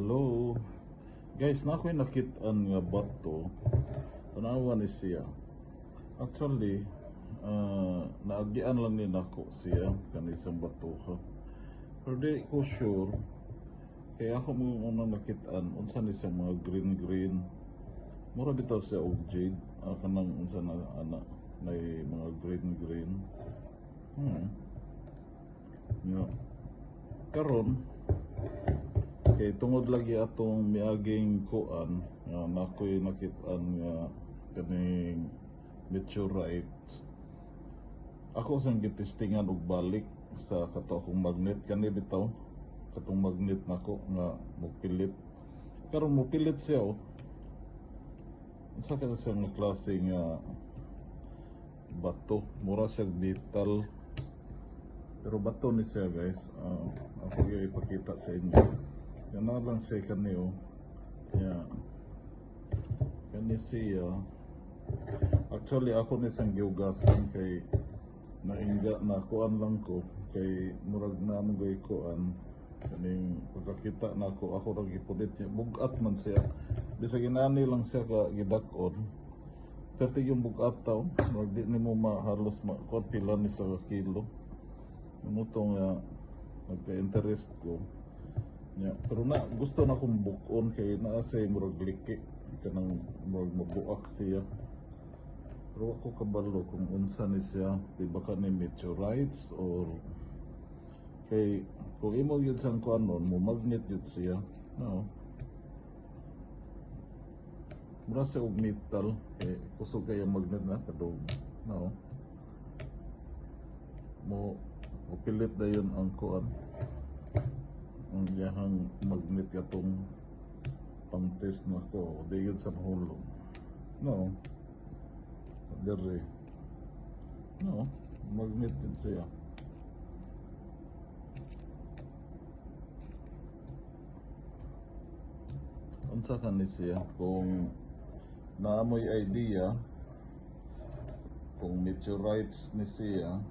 Hello. Guys, na ako'y nakitaan nga bato. Tanawa ni siya. Actually, naagian lang ni nako siya kanisang bato ha. Pero di ko sure. Kaya ako mo unang nakitaan unsa ni siya mga green. Mura bitaw siya og jade. Kanang unsa na ana may mga green. Yeah. Karon kay tungod lagi atong miaging kuan nakoy nakitaan nga kaning meteorites. Ako sang gitestingan og balik sa kato akong magnet kani bitaw katong magnet nako nga mopilit. Karon mopilit siya unsa ka sa nga klase nga bato, mura siya metal. Pero bato ni siya guys. Ako yung ipakita sa inyo. Yan na lang siya kaniyo. Yan. Kani siya. Actually ako ni siyang giugasan kay naingga na kuan lang ko. Kay murag na amoy kuan. Kaning pagkakita na ako lang ipulit niya. Bugat man siya. Bisa ginani lang siya ka gidakon. Pero yung bugat tao. Murag di ni mo mahalos kuan pila ni sa kilo. Minutong nagka-interest ko yeah. Pero na gusto na kong bukon kay naasay murag liki kanang murag mabuak siya. Pero ako kabalo kung unsa ni siya, di ba ka ni meteorites or kay kung imo yun sang kuanon mo magnet yun siya no. Mura siya og metal kay kusog kay ang magnet na kadog no. Mo pilit na yun ang kuan ang yahang magnet katong pang test na ko di yun sa mahulog no dere no magnet din siya. Unsa ka ni siya kung naamoy idea kung meteorites ni siya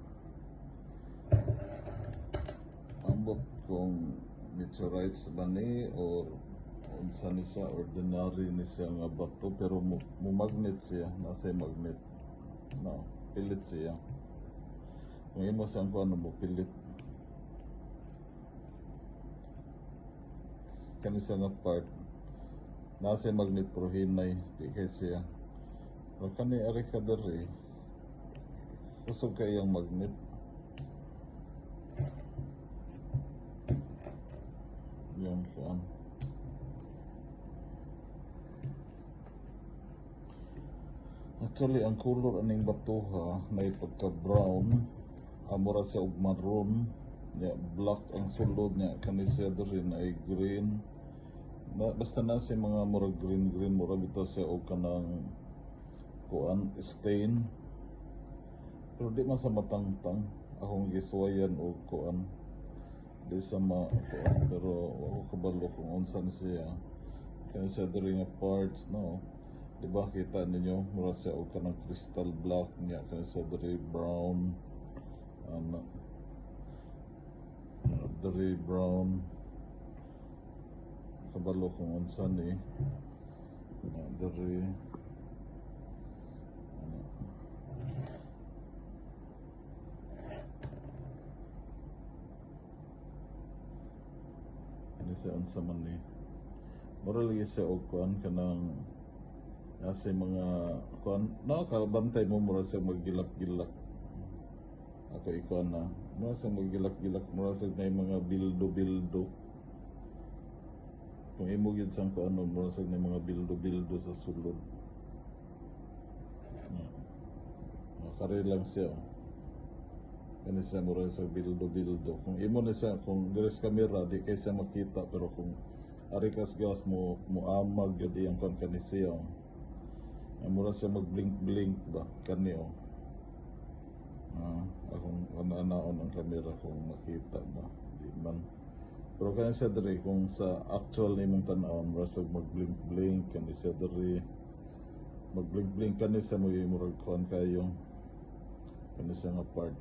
ambot kung meteorites ba ni or unsa ni siya ordinary ni siya nga bato pero magnet siya nasa magnet no pilit siya kung imo siyang kuan mo pilit kani siya nga part nasa magnet pero hinay di kay siya pero kani ari ka dere kusog kayang magnet. Yan kuan. Actually ang color aning batuha na pagka brown amura siya og maroon ya black ang sulod niya kani siya diri na ay green basta na siya mga mura green mura bitaw siya og kanang kuan stain pero di man sa matangtang akong giswayan og kuan di sa kuan pero ako kabalo kung unsa ni siya kaya siya diri nga parts no di ba kita ninyo mura siya og kanang crystal black niya kaya siya diri brown diri brown kabalo kung unsa ni diri siya unsa man ni mura lagi siya og kuan kanang nasa mga kuan no kabantay mo mura siya maggilak-gilak ako ikuan na mura siya maggilak-gilak mura siya na mga bildo kung imo gyud sang kuan mura siya na mga bildo sa sulod kare lang siya kani siya mura sa bildo kung imo na siya kung deres camera di kay siya makita pero kung ari kas gas mo amag gyud iyang kon kani siya mura siya mag blink ba kani akong anaon ang camera kung makita ba di man pero kani siya diri kung sa actual nimong tan-awon mura siya mag blink kani siya diri mag blink kani siya mo murag kon kayo kani siya nga part.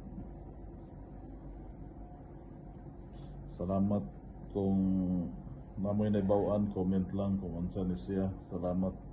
Salamat kung namoy naibawaan, comment lang kung unsa ni siya. Salamat.